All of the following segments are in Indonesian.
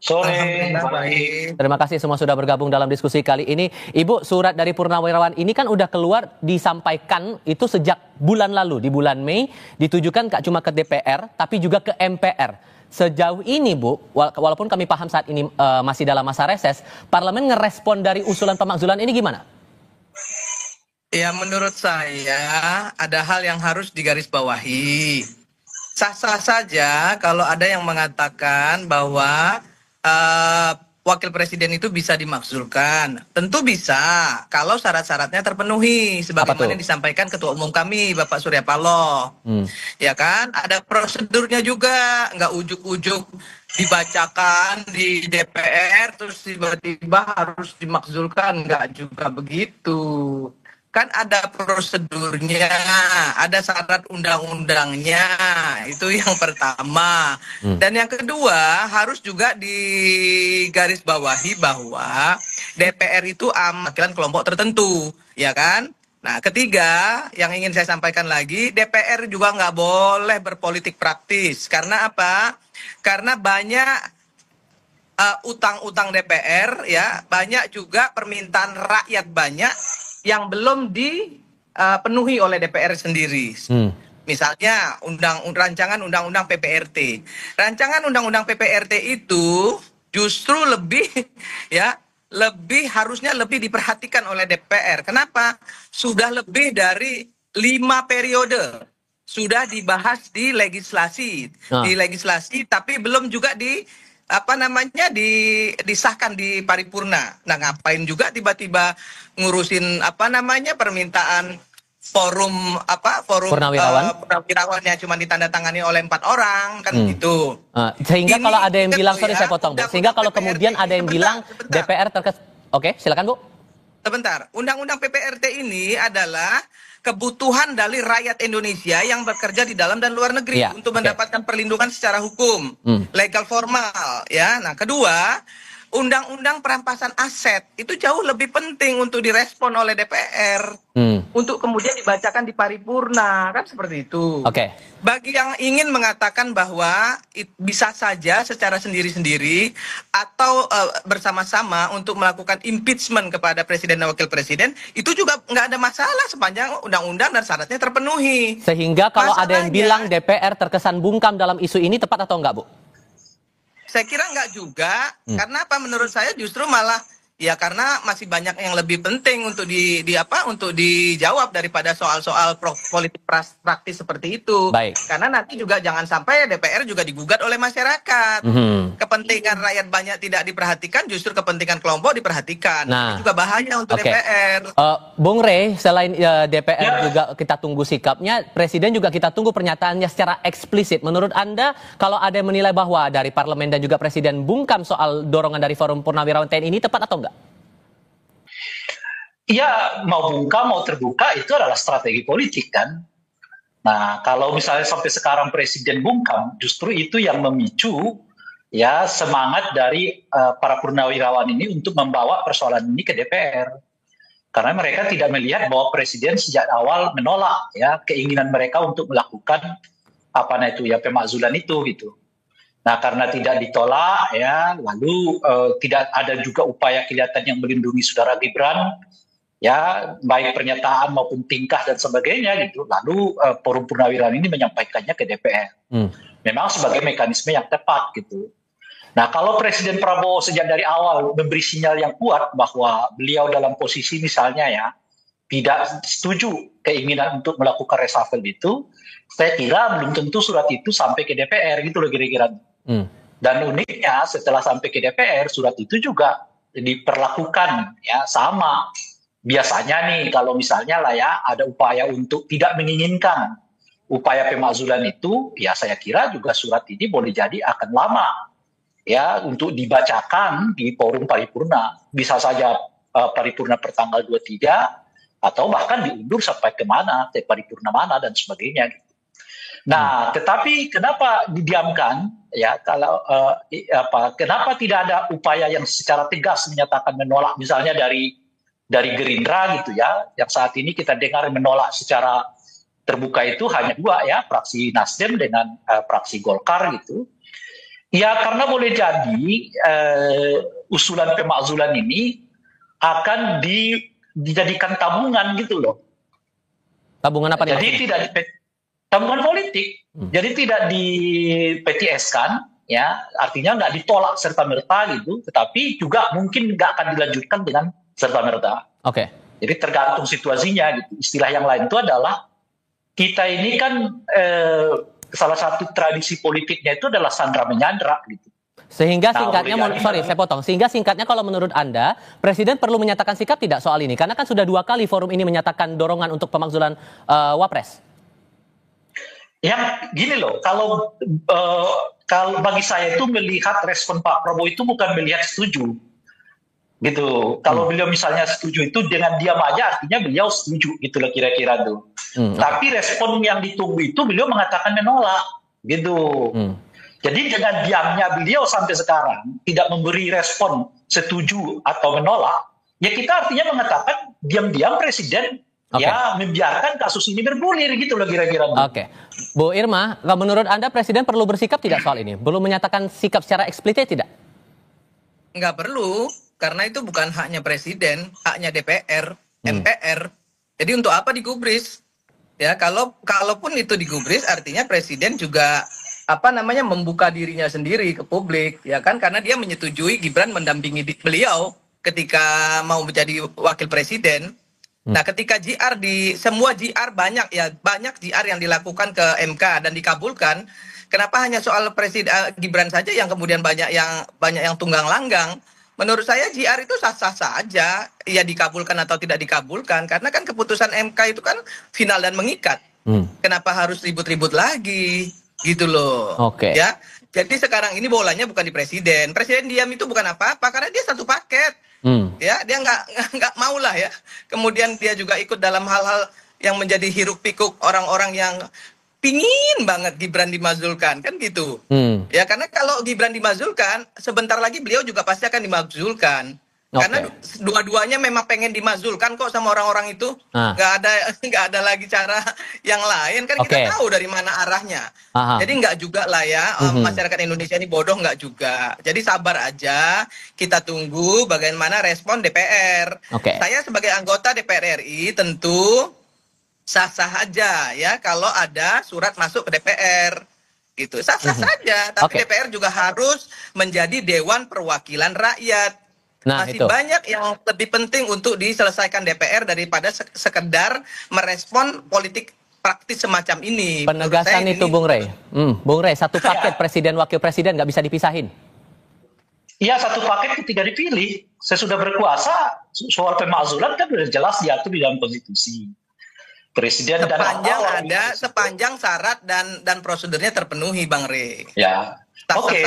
Sore, Alhamdulillah Bang Egi. baik. Terima kasih semua sudah bergabung dalam diskusi kali ini. Ibu, surat dari Purnawirawan ini kan udah keluar disampaikan itu sejak bulan lalu, di bulan Mei, ditujukan gak cuma ke DPR, tapi juga ke MPR. Sejauh ini, Bu, walaupun kami paham saat ini masih dalam masa reses, Parlemen ngerespon dari usulan pemakzulan ini gimana? Ya, menurut saya ada hal yang harus digarisbawahi. Sah-sah saja kalau ada yang mengatakan bahwa wakil presiden itu bisa dimakzulkan. Tentu bisa kalau syarat-syaratnya terpenuhi sebagaimana yang disampaikan Ketua Umum kami Bapak Surya Paloh. Ya kan, ada prosedurnya juga, nggak ujuk-ujuk dibacakan di DPR terus tiba-tiba harus dimakzulkan, nggak juga begitu. Kan ada prosedurnya, ada syarat undang-undangnya, itu yang pertama. Dan yang kedua, harus juga digarisbawahi bahwa DPR itu mewakilkan kelompok tertentu, ya kan? Nah, ketiga, yang ingin saya sampaikan lagi, DPR juga nggak boleh berpolitik praktis. Karena apa? Karena banyak utang-utang DPR, ya, banyak juga permintaan rakyat banyak yang belum dipenuhi oleh DPR sendiri. Misalnya rancangan undang-undang PPRT. Rancangan undang-undang PPRT itu justru lebih harusnya lebih diperhatikan oleh DPR. Kenapa? Sudah lebih dari 5 periode sudah dibahas di legislasi, tapi belum juga disahkan di paripurna. Nah, ngapain juga tiba-tiba ngurusin permintaan forum purnawirawan yang cuma ditandatangani oleh 4 orang kan gitu. Sehingga kalau ada yang bilang, sorry saya potong, Bu. Sehingga kalau kemudian ada yang bilang DPR Oke, silakan, Bu. Sebentar, undang-undang PPRT ini adalah kebutuhan dari rakyat Indonesia yang bekerja di dalam dan luar negeri untuk mendapatkan perlindungan secara hukum, legal formal, ya. Nah, kedua, undang-undang perampasan aset itu jauh lebih penting untuk direspon oleh DPR, untuk kemudian dibacakan di paripurna, kan seperti itu. Bagi yang ingin mengatakan bahwa bisa saja secara sendiri-sendiri atau bersama-sama untuk melakukan impeachment kepada presiden dan wakil presiden, itu juga nggak ada masalah sepanjang undang-undang dan syaratnya terpenuhi. Sehingga kalau ada yang bilang DPR terkesan bungkam dalam isu ini, tepat atau enggak, Bu? Saya kira enggak juga, karena apa? Menurut saya justru malah ya karena masih banyak yang lebih penting untuk untuk dijawab daripada soal-soal politik praktis seperti itu. Karena nanti juga jangan sampai DPR juga digugat oleh masyarakat. Kepentingan rakyat banyak tidak diperhatikan, justru kepentingan kelompok diperhatikan. Ini juga bahaya untuk DPR. Bung Rey, selain DPR juga kita tunggu sikapnya, Presiden juga kita tunggu pernyataannya secara eksplisit. Menurut Anda, kalau ada yang menilai bahwa dari Parlemen dan juga Presiden bungkam soal dorongan dari Forum Purnawirawan TNI ini, tepat atau enggak? Ya, mau bungkam, mau terbuka, itu adalah strategi politik kan. Nah, kalau misalnya sampai sekarang Presiden bungkam, justru itu yang memicu ya semangat dari para purnawirawan ini untuk membawa persoalan ini ke DPR. Karena mereka tidak melihat bahwa Presiden sejak awal menolak ya keinginan mereka untuk melakukan pemakzulan itu gitu. Nah, karena tidak ditolak ya, lalu tidak ada juga upaya kelihatan yang melindungi saudara Gibran, ya baik pernyataan maupun tingkah dan sebagainya gitu. Lalu Forum Purnawirawan ini menyampaikannya ke DPR. Memang sebagai mekanisme yang tepat gitu. Nah, kalau Presiden Prabowo sejak dari awal memberi sinyal yang kuat bahwa beliau dalam posisi misalnya ya tidak setuju keinginan untuk melakukan reshuffle itu, saya kira belum tentu surat itu sampai ke DPR gitu loh kira-kira. Dan uniknya setelah sampai ke DPR, surat itu juga diperlakukan ya sama. Biasanya nih kalau misalnya lah ya ada upaya untuk tidak menginginkan upaya pemakzulan itu, ya saya kira juga surat ini boleh jadi akan lama ya untuk dibacakan di forum paripurna. Bisa saja paripurna pertanggal 23 atau bahkan diundur sampai kemana, ke paripurna mana dan sebagainya gitu. Nah, tetapi kenapa didiamkan ya kalau kenapa tidak ada upaya yang secara tegas menyatakan menolak misalnya dari Gerindra gitu ya, yang saat ini kita dengar menolak secara terbuka itu hanya 2 ya, fraksi Nasdem dengan fraksi Golkar gitu. Ya, karena boleh jadi usulan pemakzulan ini akan dijadikan tabungan gitu loh. Tabungan apa nih Jadi maksudnya? tabungan politik. Jadi tidak di PTS-kan, ya, artinya nggak ditolak serta merta gitu, tetapi juga mungkin nggak akan dilanjutkan dengan serta merta. Oke. Jadi tergantung situasinya gitu. Istilah yang lain itu adalah kita ini kan salah satu tradisi politiknya itu adalah sandra menyandra gitu. Sehingga Nah, singkatnya, boleh jadi- sorry saya potong. Sehingga singkatnya kalau menurut Anda, Presiden perlu menyatakan sikap tidak soal ini? Karena kan sudah 2 kali forum ini menyatakan dorongan untuk pemakzulan Wapres. Yang gini loh, kalau bagi saya itu melihat respon Pak Prabowo itu bukan melihat setuju, gitu. Kalau beliau misalnya setuju itu dengan diam aja, artinya beliau setuju, gitu loh kira-kira tuh. Tapi respon yang ditunggu itu beliau mengatakan menolak, gitu. Jadi dengan diamnya beliau sampai sekarang tidak memberi respon setuju atau menolak, ya kita artinya mengatakan diam-diam Presiden ya membiarkan kasus ini bergulir gitu loh kira-kira. Oke. Bu Irma, menurut Anda Presiden perlu bersikap tidak soal ini? Belum menyatakan sikap secara eksplisit tidak? Nggak perlu, karena itu bukan haknya Presiden, haknya DPR, MPR. Jadi untuk apa digubris? Ya, kalaupun itu digubris, artinya Presiden juga membuka dirinya sendiri ke publik, ya kan? Karena dia menyetujui Gibran mendampingi beliau ketika mau menjadi wakil presiden. Nah, ketika semua GR banyak GR yang dilakukan ke MK dan dikabulkan. Kenapa hanya soal presiden Gibran saja yang kemudian banyak yang tunggang langgang? Menurut saya GR itu sah-sah saja, ya dikabulkan atau tidak dikabulkan, karena kan keputusan MK itu kan final dan mengikat. Kenapa harus ribut-ribut lagi? Gitu loh. Oke. Ya. Jadi sekarang ini bolanya bukan di presiden. Presiden diam itu bukan apa-apa karena dia satu paket. Ya, dia nggak mau lah ya. Kemudian dia juga ikut dalam hal-hal yang menjadi hiruk-pikuk orang-orang yang pingin banget Gibran dimazulkan, kan gitu. Ya, karena kalau Gibran dimazulkan, sebentar lagi beliau juga pasti akan dimazulkan. Karena dua-duanya memang pengen dimazulkan kok sama orang-orang itu. Nggak ada lagi cara yang lain, kan kita tahu dari mana arahnya. Jadi nggak juga lah ya, masyarakat Indonesia ini bodoh nggak juga. Jadi sabar aja, kita tunggu bagaimana respon DPR. Saya sebagai anggota DPR RI tentu sah-sah aja ya kalau ada surat masuk ke DPR. Gitu, sah-sah saja. Tapi DPR juga harus menjadi Dewan Perwakilan Rakyat. Masih banyak yang lebih penting untuk diselesaikan DPR daripada sekedar merespon politik praktis semacam ini. Penegasan itu Bung Rey. Bung Rey, satu paket presiden wakil presiden nggak bisa dipisahin. Iya, satu paket ketika dipilih. Sesudah berkuasa, soal pemakzulan kan sudah jelas diatur di dalam konstitusi. Presiden sepanjang syarat dan prosedurnya terpenuhi, Bang Rey. Ya, oke.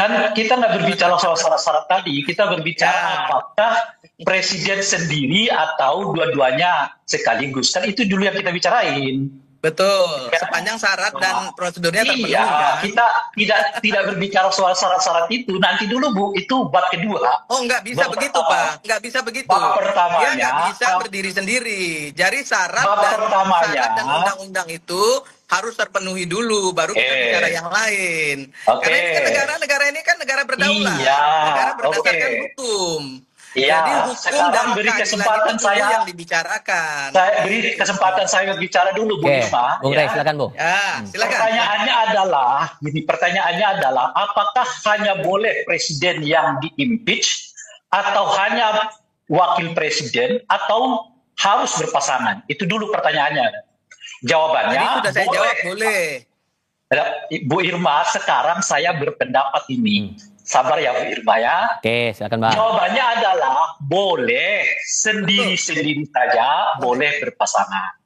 Kan kita nggak berbicara soal syarat-syarat tadi, kita berbicara apakah presiden sendiri atau dua-duanya sekaligus. Kan itu dulu yang kita bicarain. Betul, sepanjang syarat dan prosedurnya terpenuhi. Iya, kita tidak berbicara soal syarat-syarat itu. Nanti dulu Bu, itu bab kedua. Oh, nggak bisa begitu Pak, nggak bisa begitu. Bab pertamanya, dia nggak bisa berdiri sendiri. Jadi syarat dan undang-undang itu harus terpenuhi dulu, baru kita bicara yang lain. Karena ini kan negara ini kan negara berdaulat, negara berdasarkan hukum. Iya, jadi hukum dan beri kesempatan saya yang dibicarakan. Saya beri kesempatan saya berbicara dulu, Bu Irma. Bung Rey, silakan Bu. Ya, silakan. Pertanyaannya adalah, apakah hanya boleh presiden yang di-impeach atau hanya wakil presiden atau harus berpasangan? Itu dulu pertanyaannya. Jawabannya tadi sudah saya jawab, boleh. Bu Irma, sekarang saya berpendapat ini. Sabar ya Bu Irma ya. Oke, silakan Bang. Jawabannya adalah boleh sendiri-sendiri saja, boleh berpasangan.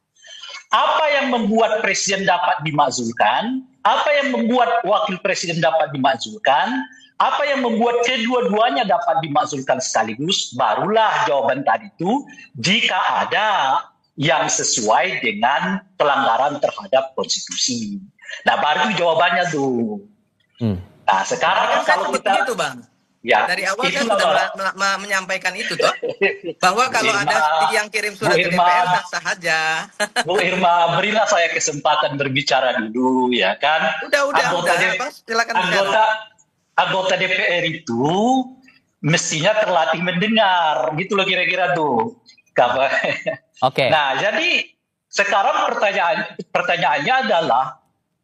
Apa yang membuat presiden dapat dimakzulkan? Apa yang membuat wakil presiden dapat dimakzulkan? Apa yang membuat kedua-duanya dapat dimakzulkan sekaligus? Barulah jawaban tadi itu jika ada yang sesuai dengan pelanggaran terhadap konstitusi. Nah, baru jawabannya tuh. Nah, sekarang kalau kita begitu, Bang. Ya, dari awal saya sudah menyampaikan itu toh. Bahwa kalau ada yang kirim surat ke DPR sah aja. Bu Irma, berilah saya kesempatan berbicara dulu ya kan. Udah, Bang, silakan anggota DPR itu mestinya terlatih mendengar, gitu loh kira-kira tuh. Oke. Nah, jadi sekarang pertanyaannya adalah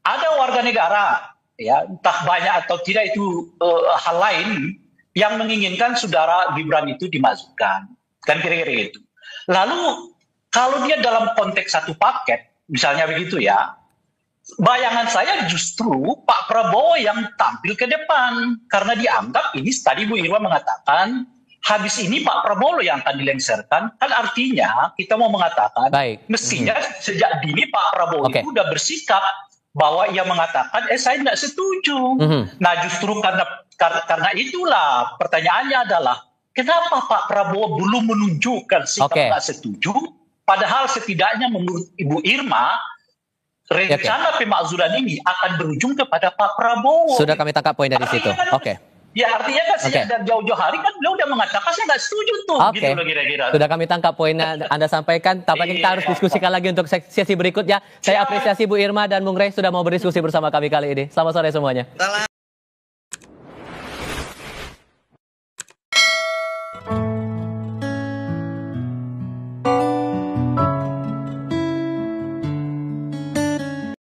ada warga negara, ya entah banyak atau tidak itu hal lain yang menginginkan saudara Gibran itu dimasukkan, kan kira-kira itu. Lalu kalau dia dalam konteks satu paket, misalnya begitu ya, bayangan saya justru Pak Prabowo yang tampil ke depan karena dianggap ini tadi Bu Irma mengatakan habis ini Pak Prabowo yang akan dilengsarkan, kan artinya kita mau mengatakan mestinya sejak dini Pak Prabowo itu udah bersikap bahwa ia mengatakan saya tidak setuju. Nah justru karena itulah pertanyaannya adalah kenapa Pak Prabowo belum menunjukkan sikap tidak setuju, padahal setidaknya menurut Ibu Irma rencana pemakzulan ini akan berujung kepada Pak Prabowo. Sudah kami tangkap poin dari situ. Ya artinya kan sejak dari jauh-jauh hari kan beliau udah mengatakan saya nggak setuju tuh. Gitu loh kira-kira. Sudah kami tangkap poin Anda sampaikan. Tampaknya kita harus diskusikan lagi untuk sesi berikutnya. Saya apresiasi Bu Irma dan Bung Rey sudah mau berdiskusi bersama kami kali ini. Selamat sore semuanya.